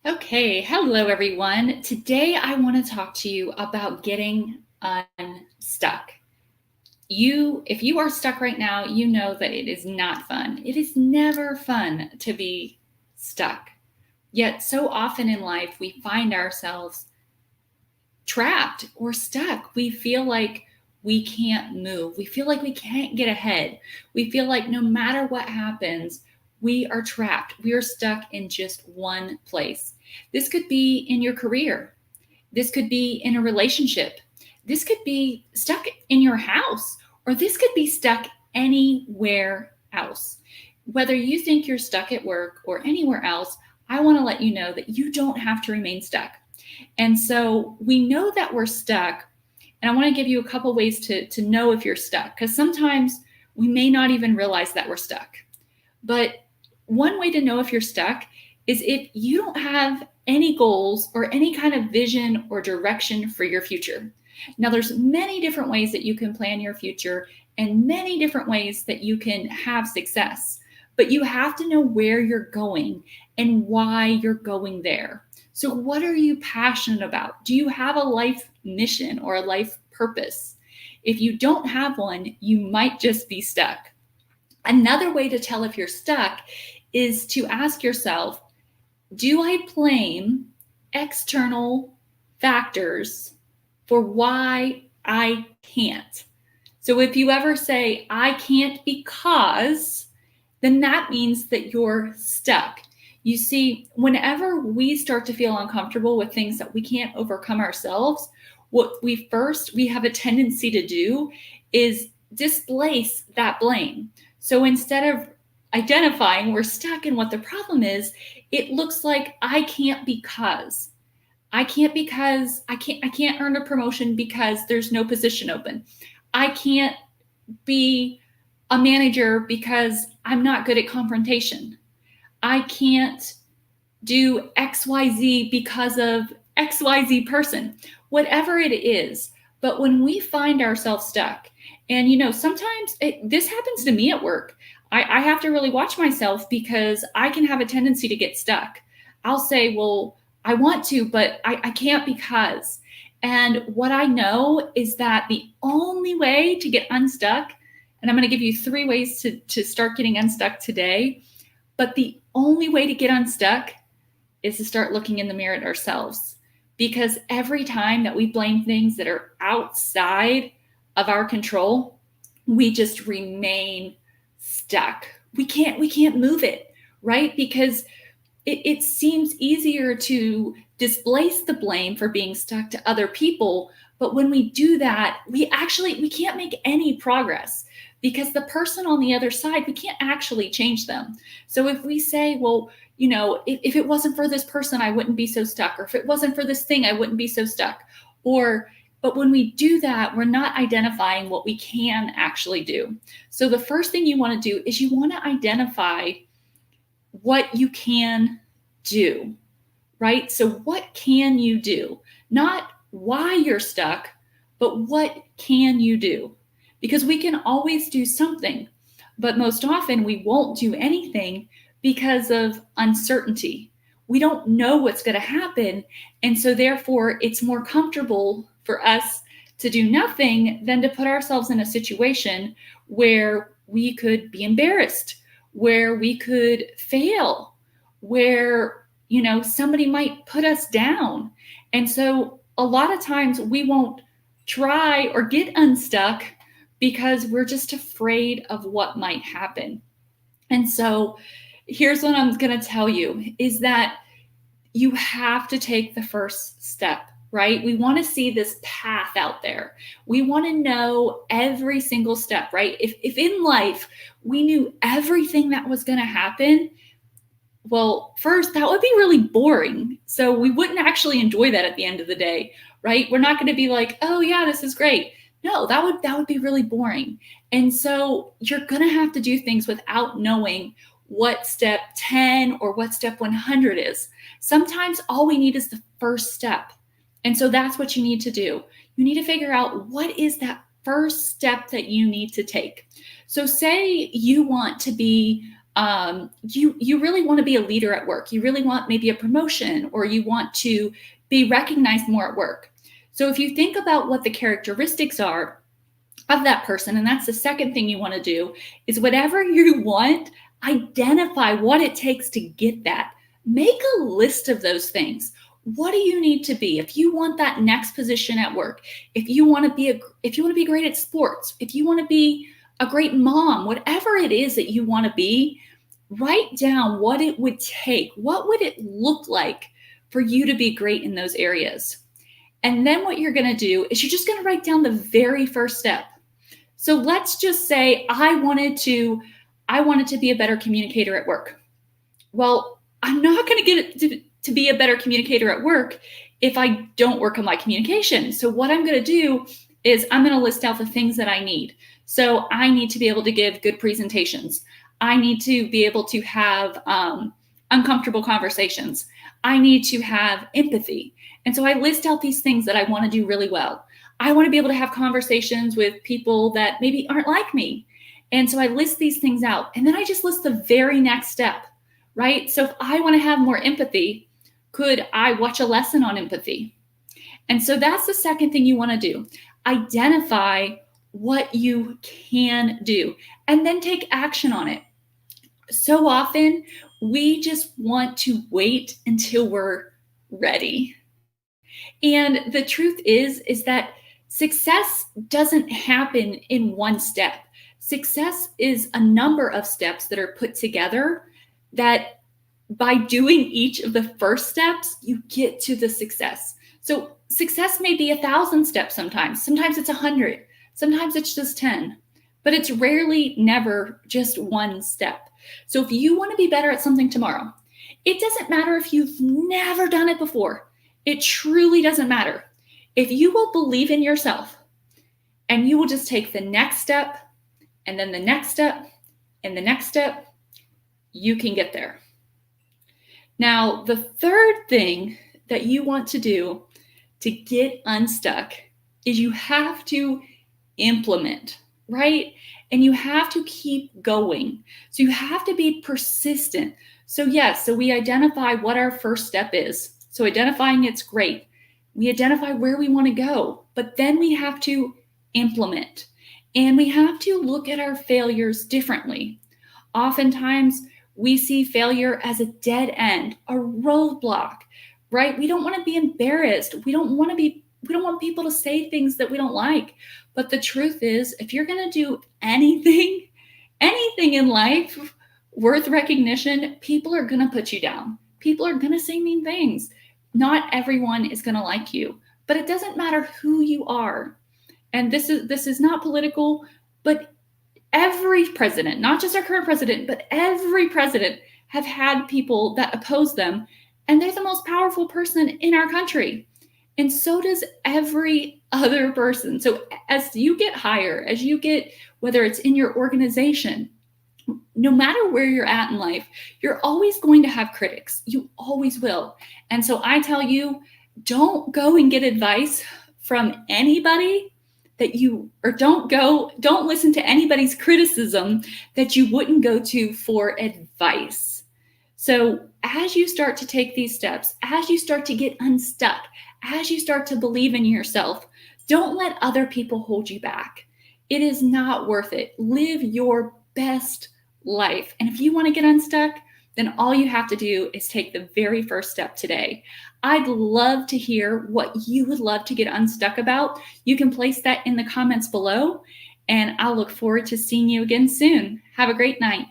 Okay, hello everyone. Today I want to talk to you about getting unstuck. If you are stuck right now, you know that it is not fun. It is never fun to be stuck. Yet, so often in life, we find ourselves trapped or stuck. We feel like we can't move. We feel like we can't get ahead. We feel like no matter what happens, we are trapped. We are stuck in just one place. This could be in your career. This could be in a relationship. This could be stuck in your house, or this could be stuck anywhere else. Whether you think you're stuck at work or anywhere else, I want to let you know that you don't have to remain stuck. And so we know that we're stuck. And I want to give you a couple ways to know if you're stuck, because sometimes we may not even realize that we're stuck. But one way to know if you're stuck is if you don't have any goals or any kind of vision or direction for your future. Now, there's many different ways that you can plan your future and many different ways that you can have success, but you have to know where you're going and why you're going there. So, what are you passionate about? Do you have a life mission or a life purpose? If you don't have one, you might just be stuck. Another way to tell if you're stuck is to ask yourself, do I blame external factors for why I can't? So if you ever say, I can't because, then that means that you're stuck. You see, whenever we start to feel uncomfortable with things that we can't overcome ourselves, what we have a tendency to do is displace that blame. So instead of identifying we're stuck in what the problem is, it looks like I can't because. I can't earn a promotion because there's no position open. I can't be a manager because I'm not good at confrontation. I can't do XYZ because of XYZ person, whatever it is. But when we find ourselves stuck, and sometimes this happens to me at work, I have to really watch myself because I can have a tendency to get stuck. I'll say, well, I want to, but I can't because. And what I know is that the only way to get unstuck, and I'm going to give you 3 ways to start getting unstuck today, but the only way to get unstuck is to start looking in the mirror at ourselves. Because every time that we blame things that are outside of our control, we just remain stuck. We can't move it, right? Because it seems easier to displace the blame for being stuck to other people. But when we do that, we can't make any progress, because the person on the other side, we can't actually change them. So if we say, well, if it wasn't for this person, I wouldn't be so stuck. Or if it wasn't for this thing, I wouldn't be so stuck. But when we do that, we're not identifying what we can actually do. So the first thing you want to do is you want to identify what you can do, right? So what can you do? Not why you're stuck, but what can you do? Because we can always do something, but most often we won't do anything because of uncertainty. We don't know what's going to happen. And so therefore it's more comfortable for us to do nothing than to put ourselves in a situation where we could be embarrassed, where we could fail, where somebody might put us down. And so a lot of times we won't try or get unstuck because we're just afraid of what might happen. And so here's what I'm going to tell you is that you have to take the first step, right? We want to see this path out there. We want to know every single step, right? If in life we knew everything that was going to happen, well, first, that would be really boring. So we wouldn't actually enjoy that at the end of the day, right? We're not going to be like, oh yeah, this is great. No, that would be really boring. And so you're going to have to do things without knowing what step 10 or what step 100 is. Sometimes all we need is the first step. And so that's what you need to do. You need to figure out what is that first step that you need to take. So say you want to be You really want to be a leader at work. You really want maybe a promotion, or you want to be recognized more at work. So if you think about what the characteristics are of that person, and that's the second thing you want to do, is whatever you want, identify what it takes to get that. Make a list of those things. What do you need to be if you want that next position at work? If you want to be great at sports, if you want to be a great mom, whatever it is that you want to be, write down what it would take. What would it look like for you to be great in those areas? And then what you're going to do is you're just going to write down the very first step. So let's just say I wanted to be a better communicator at work. Well, I'm not going to get it to be a better communicator at work if I don't work on my communication. So what I'm going to do is I'm going to list out the things that I need. So I need to be able to give good presentations. I need to be able to have uncomfortable conversations. I need to have empathy. And so I list out these things that I want to do really well. I want to be able to have conversations with people that maybe aren't like me. And so I list these things out. And then I just list the very next step, right? So if I want to have more empathy, could I watch a lesson on empathy? And so that's the second thing you want to do. Identify what you can do and then take action on it. So often we just want to wait until we're ready. And the truth is that success doesn't happen in one step. Success is a number of steps that are put together that by doing each of the first steps, you get to the success. So success may be 1,000 steps sometimes. Sometimes it's 100. Sometimes it's just 10. But it's rarely, never just one step. So if you want to be better at something tomorrow, it doesn't matter if you've never done it before. It truly doesn't matter. If you will believe in yourself and you will just take the next step and then the next step and the next step, you can get there. Now, the third thing that you want to do to get unstuck is you have to implement, right? And you have to keep going. So you have to be persistent. So yes, so we identify what our first step is. So identifying it's great. We identify where we want to go, but then we have to implement. And we have to look at our failures differently. Oftentimes, we see failure as a dead end, a roadblock, right? We don't want to be embarrassed. We don't want people to say things that we don't like. But the truth is, if you're going to do anything in life worth recognition, people are going to put you down. People are going to say mean things. Not everyone is going to like you, but it doesn't matter who you are. And this is not political, but every president, not just our current president, but every president have had people that oppose them, and they're the most powerful person in our country. And so does every other person. So as you get higher, as you get, whether it's in your organization, no matter where you're at in life, you're always going to have critics. You always will. And so I tell you, don't go and get advice from anybody don't listen to anybody's criticism that you wouldn't go to for advice. So as you start to take these steps, as you start to get unstuck, as you start to believe in yourself, don't let other people hold you back. It is not worth it. Live your best life. And if you want to get unstuck, then all you have to do is take the very first step today. I'd love to hear what you would love to get unstuck about. You can place that in the comments below, and I'll look forward to seeing you again soon. Have a great night.